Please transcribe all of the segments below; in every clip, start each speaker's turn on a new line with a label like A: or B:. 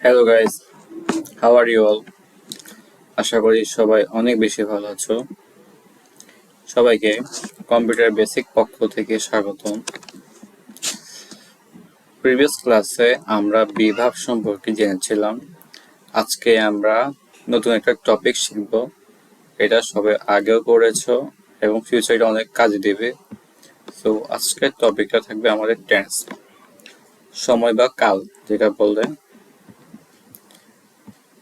A: Hello guys, how are you all? আশা করি সবাই অনেক বেশি ভালো আছো। সবাইকে কম্পিউটার বেসিক পক্ষ থেকে স্বাগতম। প্রিভিয়াস ক্লাসে আমরা বিভাগ সম্পর্কে জেনেছিলাম। আজকে আমরা নতুন একটা টপিক শিখব। এটা সবাই আগেও করেছো এবং ফিউচারে অনেক কাজে দেবে। সো আজকের টপিকটা থাকবে আমাদের টেন্স, সময় বা কাল যেটা বললে।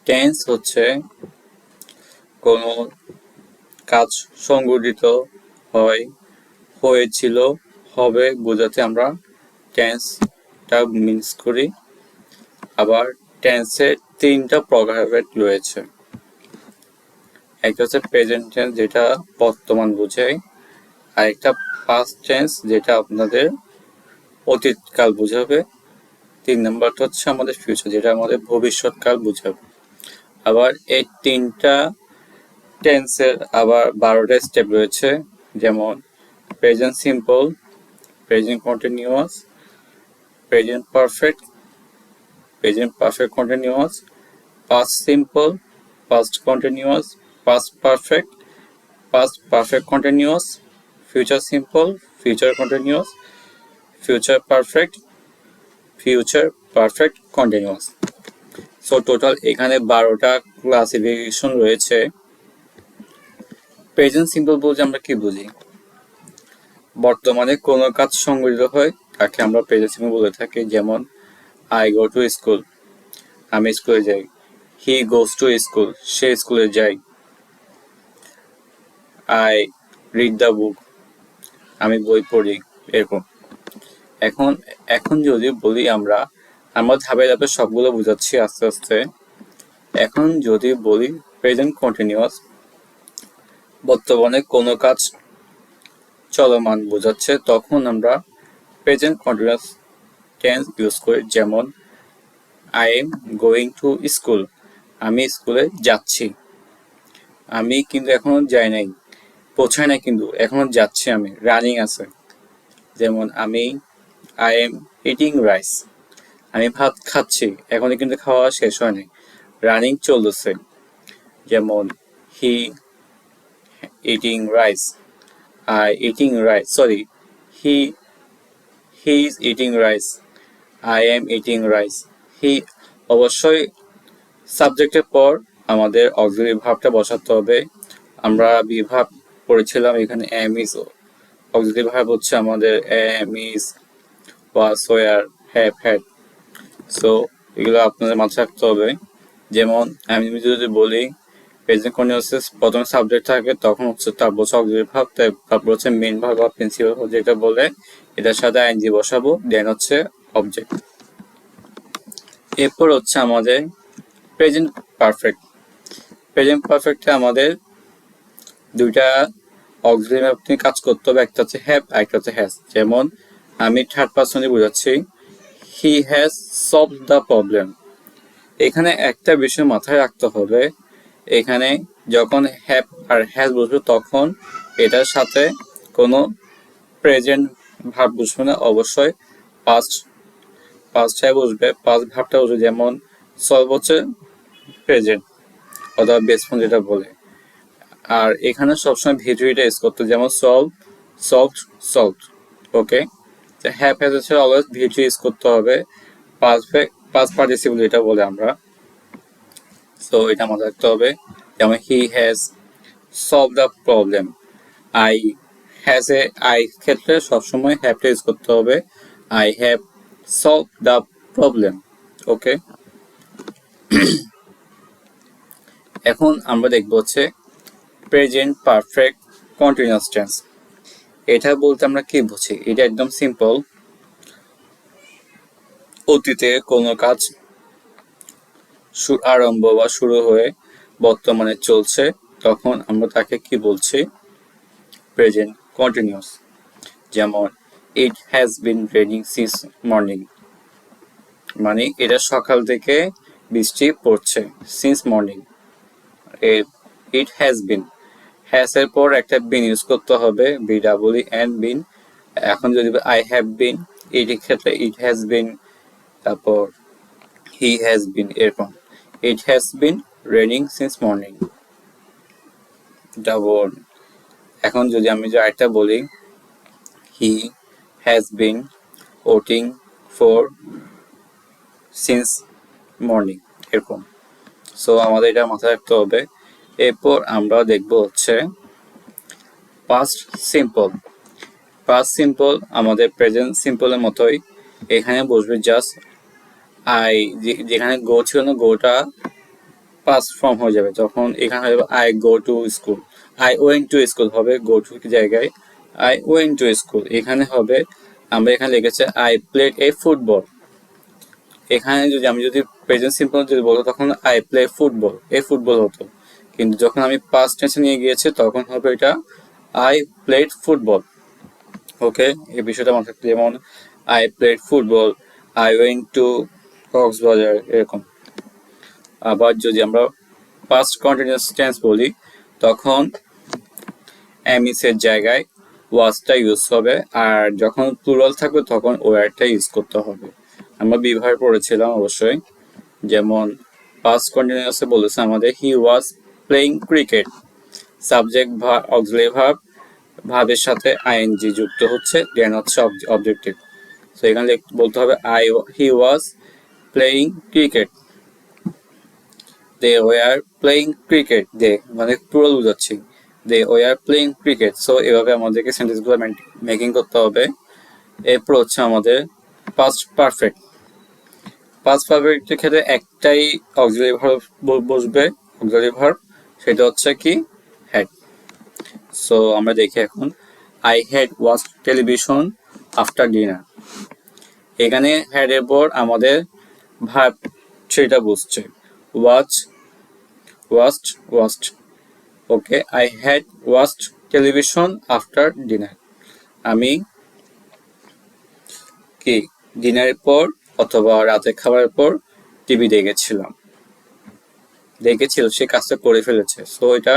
A: টেন্স হচ্ছে কোনো কাজ সংঘটিত হয়, হয়েছিল, হবে বোঝাতে আমরা টেন্সটা মিন্স করি। আবার টেন্সের তিনটা প্রকারভেদ রয়েছে। একটা হচ্ছে প্রেজেন্ট টেন্স, যেটা বর্তমান বোঝায়। আর একটা পাস্ট টেন্স, যেটা আপনাদের অতীতকাল বোঝাবে। 3 নম্বরটা হচ্ছে আমাদের ফিউচার, যেটা আমাদের ভবিষ্যৎকাল বোঝাবে। আবার এই তিনটা টেন্সের আবার 12টা স্টেপ রয়েছে, যেমন present simple, present continuous, present perfect, present perfect continuous, past simple, past continuous, past perfect continuous, future simple, future continuous, future perfect continuous. So total এখানে 12টা ক্লাসিফিকেশন রয়েছে। প্রেজেন্ট সিম্পল বলতে আমরা কি বুঝি? বর্তমানে কোনো কাজ সংঘটিত হয় তাকে আমরা প্রেজেন্ট সিম্পল বলে থাকি। যেমন আই গো টু স্কুল, আমি স্কুলে যাই। হি গোজ টু স্কুল, সে স্কুলে যায়। আই রিড দ্য বুক, আমি বই পড়ি। এরকম। এখন এখন যদি বলি আমরা ধাপে ধাপে সবগুলো বোঝাচ্ছি আস্তে আস্তে। এখন যদি বলি প্রেজেন্ট কন্টিনিউয়াস, বর্তমানে কোনো কাজ চলমান বোঝাচ্ছে, তখন আমরা প্রেজেন্ট কন্টিনিউয়াস টেন্স ইউজ করি। যেমন I am going to school, আমি স্কুলে যাচ্ছি। আমি কিন্তু এখনো যাই নাই, পৌঁছায় নাই, কিন্তু এখনো যাচ্ছি, আমি রানিং আছে। যেমন আই এম ইটিং রাইস, আমি ভাত খাচ্ছি, এখনো কিন্তু খাওয়া শেষ হয়নি, রানিং চলতেছে। যেমন he eating rice, he is eating rice, I am eating rice. He অবশ্যই সাবজেক্টের পর আমাদের অক্সিলারি ভার্বটা বসাতে হবে। আমরা বিভাগ পড়েছিলাম, এখানে এম ইজ অক্সিলারি ভার্ব হচ্ছে আমাদের am is, was, were, have, had. So এগুলো আপনাদের মাথায় রাখতে হবে। যেমন আমি যদি বলি প্রেজেন্ট কন্টিনিউয়াস প্রথমে সাবজেক্ট থাকে, তখন হচ্ছে তারপর অক্সিলারি ভার্ব, তারপর হচ্ছে মেইন ভার্ব বা প্রিন্সিপাল ভার্ব যেটা বলে, এটার সাথে আইএনজি বসাবো, দেন হচ্ছে অবজেক্ট। এরপর হচ্ছে আমাদের প্রেজেন্ট পারফেক্ট। প্রেজেন্ট পারফেক্টে আমাদের দুইটা অক্সিলারি ভার্ব নিয়ে কাজ করতে হবে, একটা হচ্ছে হ্যাভ আর একটা হচ্ছে হ্যাজ। যেমন আমি থার্ড পারসনে বোঝাচ্ছি, he has solved the problem. এখানে একটা বিষয় মাথায় রাখতে হবে, এখানে যখন হ্যাভ আর হ্যাজ বসবে তখন এটার সাথে কোনো প্রেজেন্ট ভার্ব বসবে না, অবশ্যই পাস্টটাই বসবে, পাস্ট ভার্বটা বসবে। যেমন সলভ হচ্ছে প্রেজেন্ট অথবা বেস ফর্ম যেটা বলে। আর এখানে সবসময় ভিডিওটা ইউজ করতে, যেমন সলভড। ওকে, হ্যাভ হ্যাজ হচ্ছে অলওয়েজ ভিডিও ইউজ করতে হবে, পাস্ট পার্টিসিপল এটা বলে আমরা। সো এটা মনে রাখতে হবে। যেমন he has solve the problem, I ক্ষেত্রে সবসময় হ্যাভটা ইউজ করতে হবে, I have solve the problem. Okay, এখন আমরা দেখব হচ্ছে প্রেজেন্ট পারফেক্ট কন্টিনিউয়াস টেন্স। এটা বলতে আমরা কি বুঝি? এটা একদম সিম্পল। অতীতে কোনো কাজ আরম্ভ বা শুরু হয়ে বর্তমানে চলছে, তখন আমরা তাকে কি বলছি? Present continuous. যেমন it has been raining since morning, মানে এটা সকাল থেকে বৃষ্টি পড়ছে। Since morning, it has been, has এর পর একটা বিন ইউজ করতে হবে, BEEN বিন। এখন যদি আই হ্যাভ বিন, এটির ক্ষেত্রে ইট হ্যাজ বিন, তারপর হি হ্যাজ বিন এরকম, ইট has been raining since morning. Double. এখন যদি আমি যে আরেকটা বলি, he has been waiting for since morning এরকম। সো আমাদের এটা মাথায় রাখতে হবে। এরপর আমরা দেখব হচ্ছে পাস্ট সিম্পল। পাস্ট সিম্পল আমাদের প্রেজেন্ট সিম্পলের মতোই, এখানে বসবে জাস্ট আই, যেখানে গো ছিল না, গোটা পাস্ট ফর্ম হয়ে যাবে, তখন এখানে হবে I go to school, I went to school হবে গো টু জায়গায় আই ওয়েন্ট টু স্কুল। এখানে হবে, আমরা এখানে লিখেছে আই প্লেড এ ফুটবল। এখানে যদি আমি যদি প্রেজেন্ট সিম্পল যদি বলতো তখন I play football, A football হতো, কিন্তু যখন আমি পাস্ট টেন্সে নিয়ে গিয়েছি তখন হবে এটা আই প্লেড ফুটবল। ওকে, এই বিষয়টা মাথায় রাখতে, যেমন I played football, I went to Cox's Bazar এরকম। আবার যদি আমরা পাস্ট কন্টিনিউয়াস টেন্স বলি তখন এমএস এর জায়গায় ওয়াজটা ইউজ হবে, আর যখন প্লুরাল থাকবে তখন ওয়ারটা ইউজ করতে হবে। আমরা ব্যবহার করেছিলাম অবশ্যই, যেমন পাস্ট কন্টিনিউয়াসে বলেছে আমাদের he was playing cricket, subject verb auxiliary verb, ভার্বের সাথে আইএনজি যুক্ত হচ্ছে, দেন হচ্ছে অবজেক্টিভ। সো এখানে বলতে হবে he was playing cricket, they were playing cricket, they মানে প্লুরাল বোঝাচ্ছি, they were playing cricket. So এভাবে আমাদেরকে সেন্টেন্সগুলো মেকিং করতে হবে। এরপর হচ্ছে আমাদের পাস্ট পারফেক্ট। পাস্ট পারফেক্টের ক্ষেত্রে একটাই অক্সিলারি ভার্ব বসবে, অক্সিলারি ভার্ব, সেটা হচ্ছে কি হ্যাড। সো আমরা দেখি এখন, I had watch television after dinner. এখানে হ্যাড এর পর আমাদের ভার্ব সেটা বুঝছে, watch, watched, watched. Okay, I had watched television after dinner. আমি কি ডিনারের পর অথবা রাতে খাবারের পর টিভি দেখেছিলাম। দেখেছিল, সে কাজটা করে ফেলেছে, সো এটা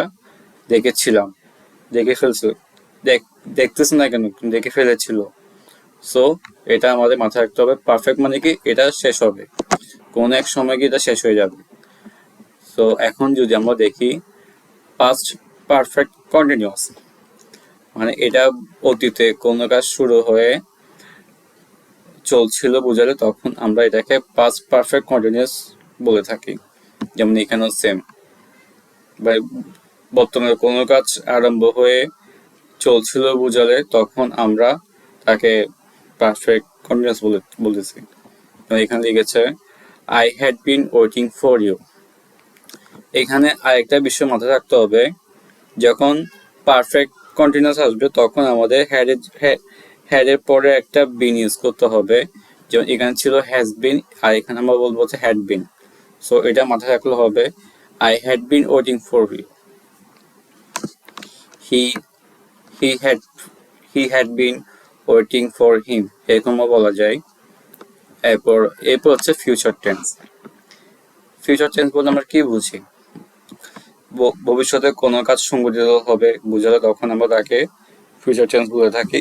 A: দেখেছিলাম, দেখে ফেলছিল, দেখতেছে না কেন, দেখে ফেলেছিল। সো এটা আমাদের মাথায় রাখতে হবে। পারফেক্ট মানে কি এটা শেষ হবে, কোনো এক সময় কি এটা শেষ হয়ে যাবে। সো এখন যদি আমরা দেখি পাস্ট পারফেক্ট কন্টিনিউয়াস, মানে এটা অতীতে কোনো কাজ শুরু হয়ে চলছিল বোঝালে তখন আমরা এটাকে পাস্ট পারফেক্ট কন্টিনিউয়াস বলে থাকি। যেমন এখানেও সেম, বা বর্তমানে কোনো কাজ আরম্ভ হয়ে চলছিল বোঝালে তখন আমরা তাকে পারফেক্ট কন্টিনিউয়াস বলতেছি। এখানে লিখেছে I had been waiting for you. এখানে আরেকটা বিষয় মাথায় রাখতে হবে, যখন পারফেক্ট কন্টিনিউয়াস আসবে তখন আমাদের হ্যাডের পরে একটা বিন ইউজ করতে হবে। যেমন এখানে ছিল হ্যাজ বিন, আর এখানে আমরা বলবো হচ্ছে হ্যাড বিন। সো এটা মাথায় রাখলে হবে I had been waiting for you, he had been waiting for him, এরকমও বলা যায়। এরপর হচ্ছে ফিউচার টেন্স। ফিউচার টেন্স বলতে আমরা কি বুঝি, ভবিষ্যতে কোনো কাজ সংঘটিত হবে বুঝালে তখন আমরা তাকে ফিউচার টেন্স বলে থাকি।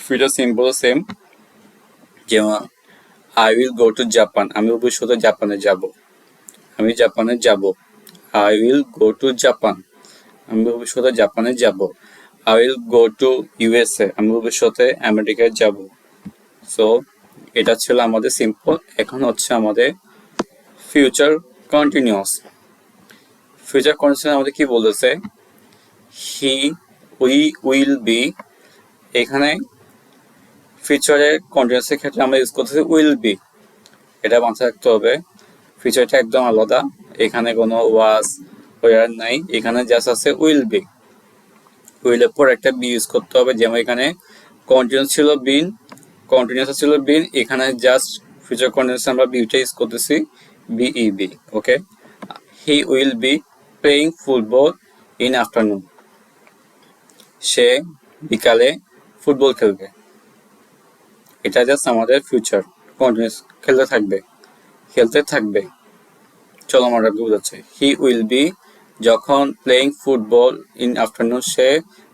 A: ফিউচার সিম্পল সেম, যেমন I will go to Japan, আমি ভবিষ্যতে জাপানে যাব, আমি জাপানে যাব। I will go to Japan, আমি ভবিষ্যতে জাপানে যাব। I will go to USA, আমি ভবিষ্যতে আমেরিকায় যাব। সো এটা ছিল আমাদের সিম্পল। এখন হচ্ছে আমাদের ফিউচার কন্টিনিউয়াস। ফিউচার কন্টিনিউয়াস আমাদের কি বলতেছে, হি উইল বি। এখানে ফিউচারের কন্টিনিউয়াসের ক্ষেত্রে আমরা ইউজ করতেছি উইল বি, এটা মাথায় রাখতে হবে। ফিউচারটা একদম আলাদা, এখানে কোনো ওয়াজ ওয়ার নাই, এখানে জাস্ট আছে উইল বি। উইলের পর একটা বি ইউজ করতে হবে, যেমন এখানে কন্টিনিউয়াস ছিল বিন, কন্টিনিউয়াস ছিল বিন, এখানে জাস্ট ফিউচার কন্টিনিউয়াস আমরা বিটা ইউজ করতেছি বিইবি। Okay, he will be playing football in afternoon, সে বিকালে ফুটবল খেলবে। এটা জাস্ট আমাদের ফিউচার কন্টিনিউয়াস, খেলতে থাকবে। চলো আমরা বোঝাচ্ছি, হি উইল বি যখন প্লেইং ফুটবল ইন আফটারনুন, সে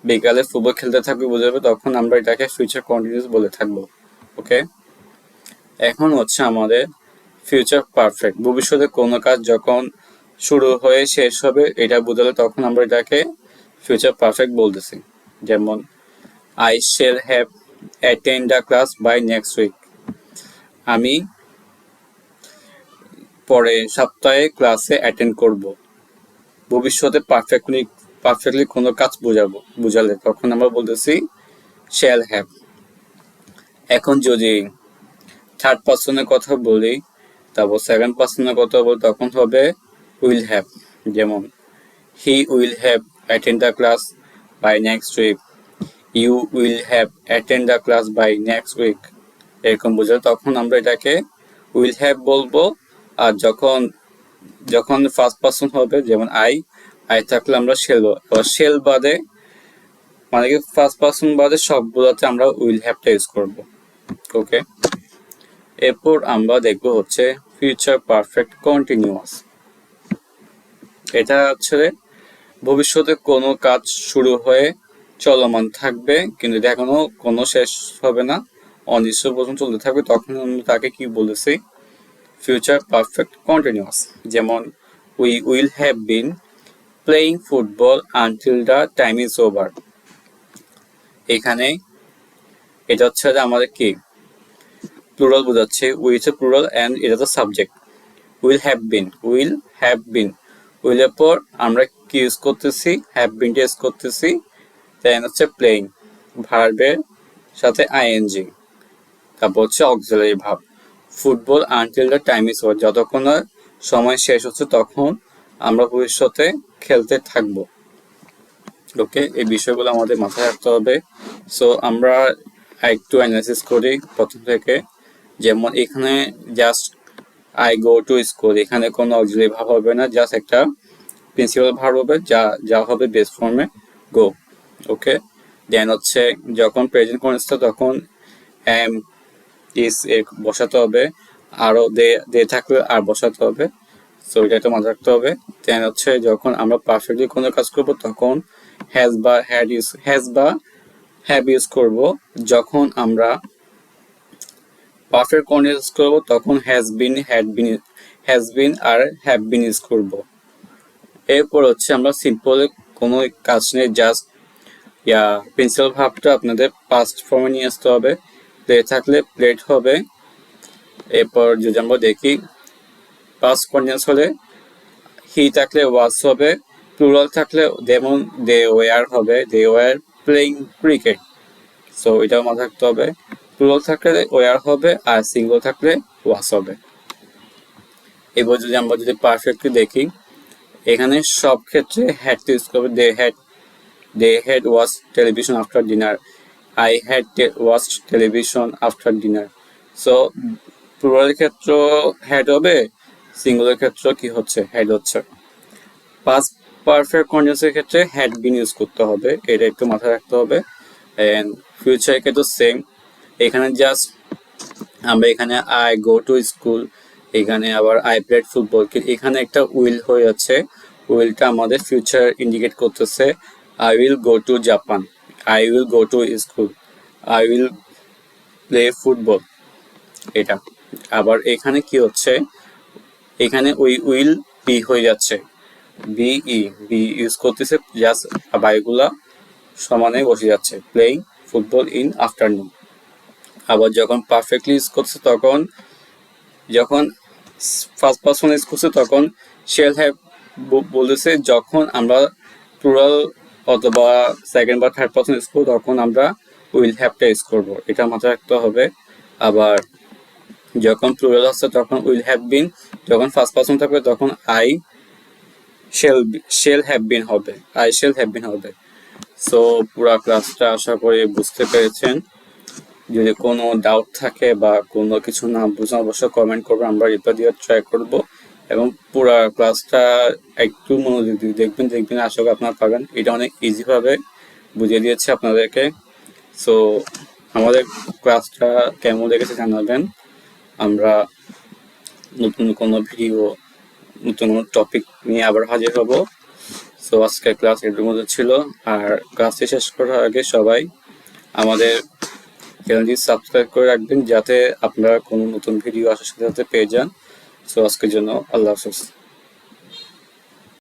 A: বিকালে ফুটবল খেলতে থাকবে বোঝাবে, তখন আমরা এটাকে ফিউচার কন্টিনিউয়াস বলে থাকবো। ওকে, এখন হচ্ছে আমাদের ফিউচার পারফেক্ট, ভবিষ্যতে কোনো কাজ যখন শুরু হয়ে শেষ হবে এটা বোঝালে তখন আমরা এটাকে ফিউচার পারফেক্ট বলতেছি। যেমন I shall have attend the class by next week, আমি পরের সপ্তাহে ক্লাসে অ্যাটেন্ড করব। ভবিষ্যতে পারফেক্টলি কোনো কাজ বুঝালে তখন আমরা বলতেছি শ্যাল হ্যাভ। এখন যদি থার্ড পার্সনের কথা বলি, তারপর সেকেন্ড পার্সনের কথা বলি, তখন হবে উইল হ্যাভ। যেমন he will have attend the class by next week, you will have attend the class by next week. এরকম বোঝালে তখন আমরা এটাকে উইল হ্যাভ বলবো। আর যখন ফার্স্ট পার্সন হবে, যেমন আই থাকলে আমরা শেল, শেল বাদে মানে কি ফার্স্ট পার্সন বাদে সবগুলোতে আমরা উইল হ্যাভটা ইউজ করব। ওকে, এরপর আমরা দেখব হচ্ছে ফিউচার পারফেক্ট কন্টিনিউয়াস। এটা হচ্ছে ভবিষ্যতে কোনো কাজ শুরু হয়ে চলমান থাকবে, কিন্তু এটা এখনো কোনো শেষ হবে না, অনিশ্চিত পর্যন্ত চলতে থাকবে, তখন আমরা তাকে কি বলেছি ফিউচার পারফেক্ট কন্টিনিউয়াস। যেমন we will have been playing football until the time is over. এখানে এটা হচ্ছে যে আমাদের কি প্লুরাল বোঝাচ্ছে, উই হচ্ছে প্লুরাল অ্যান্ড এটা তো সাবজেক্ট। উইল হ্যাভ বিন উইলের পর আমরা কি ইউজ করতেছি, হ্যাভ বিনটা ইউজ করতেছি। দেন হচ্ছে প্লেইং, ভার্বের সাথে আইএনজি, তারপর হচ্ছে auxiliary verb. Football until the time is over, যতক্ষণ সময় শেষ হচ্ছে তখন আমরা ভবিষ্যতে খেলতে থাকব। ওকে, এই বিষয়গুলো আমাদের মাথায় রাখতে হবে। সো আমরা একটু অ্যানালাইসিস করি প্রথম থেকে। যেমন এখানে just I go to school, এখানে কোনো অক্সিলারি ভার্ব হবে না, জাস্ট একটা প্রিন্সিপাল ভার্ব হবে যা হবে বেস ফর্মে গো। ওকে, দেন হচ্ছে যখন প্রেজেন্ট কন্টিনিউয়াস তখন এম ইস বসাতে হবে, আরও দে থাকলে আর বসাতে হবে। সো এটা একটা মাথায় রাখতে হবে। দেন হচ্ছে যখন আমরা পারফেক্টলি কোনো কাজ করব তখন হ্যাজ বা হ্যাভ ইউজ করব। যখন আমরা পারফেক্ট কন্টিনিউয়াস করব তখন হ্যাজ বিন আর হ্যাভ বিন ইউজ করব। এরপর হচ্ছে আমরা সিম্পল কোনো কাজ নেই, জাস্ট প্রিন্সিপাল ভার্বটা আপনাদের পাস্ট ফর্মে নিয়ে আসতে হবে। প্লে থাকলে প্লেড হবে। এরপর যদি আমরা দেখি পাস্ট কন্টিনিউয়াস হলে হি থাকলে ওয়াজ হবে, প্লুরাল থাকলে যেমন দে ওয়ার হবে, they were playing cricket. So এটাও মাথায় রাখতে হবে, প্লুরাল থাকলে ওয়ার হবে আর সিঙ্গল থাকলে ওয়াজ হবে। এবার আমরা যদি পারফেক্টলি দেখি, এখানে সব ক্ষেত্রে হ্যাড ইউজ করবে। They had watch television after dinner, I had watched television after dinner. So প্লুরালের ক্ষেত্র হ্যাড হবে, সিঙ্গুলার ক্ষেত্র কি হচ্ছে হ্যাড হচ্ছে। পাস্ট পারফেক্ট কন্টিনিউয়াসের ক্ষেত্রে হ্যাড বিন ইউজ করতে হবে, এটা একটু মাথায় রাখতে হবে। এন্ড ফিউচারের ক্ষেত্রে সেম, এখানে জাস্ট আমরা এখানে আই গো টু স্কুল, এখানে আবার আই প্লেড ফুটবল, এখানে একটা উইল হয়ে যাচ্ছে, উইলটা আমাদের ফিউচার ইন্ডিকেট করতেছে। I will go to Japan, I will go to school, I will play football, এটা। আবার এখানে কি হচ্ছে, এখানে ওই উইল বি হয়ে যাচ্ছে, বি ইউজ করতেছে, জাস্ট বাইগুলা সমানে বসে যাচ্ছে, প্লেইং ফুটবল ইন আফটারনুন। আবার যখন পারফেক্টলি ইউজ করছে তখন, যখন ফার্স্ট পারসন ইউজ করছে তখন শেল হ্যাভ বলতেছে, যখন আমরা প্লুরাল অথবা সেকেন্ড বা থার্ড পারসন ইউজ করবো তখন আমরা উইল হ্যাভটা ইউজ করবো, এটা মাথায় রাখতে হবে। আবার যখন প্লুরাল আসছে তখন উইল হ্যাভ বিন, যখন ফার্স্ট পারসন থাকবে তখন আই শেল হ্যাভ বিন হবে। সো পুরা ক্লাসটা আশা করি বুঝতে পেরেছেন। যদি কোনো ডাউট থাকে বা কোনো কিছু না বুঝেন অবশ্যই কমেন্ট করবেন, আমরা রিপ্লাই দেওয়ার ট্রাই করব। এবং পুরা ক্লাসটা একটু মনোযোগ দিয়ে দেখবেন আশা করি আপনারা পাবেন। এটা অনেক ইজিভাবে বুঝিয়ে দিয়েছে আপনাদেরকে। সো আমাদের ক্লাসটা কেমন লেগেছে জানাবেন। আমরা নতুন কোনো ভিডিও, নতুন কোনো টপিক নিয়ে আবার হাজির হব। সো আজকের ক্লাস এর মধ্যে ছিল। আর ক্লাসটি শেষ করার আগে সবাই আমাদের চ্যানেলটি সাবস্ক্রাইব করে রাখবেন যাতে আপনারা কোনো নতুন ভিডিও আসার সাথে সাথে পেয়ে যান। সো আজকের জন্য আল্লাহ হাফেজ।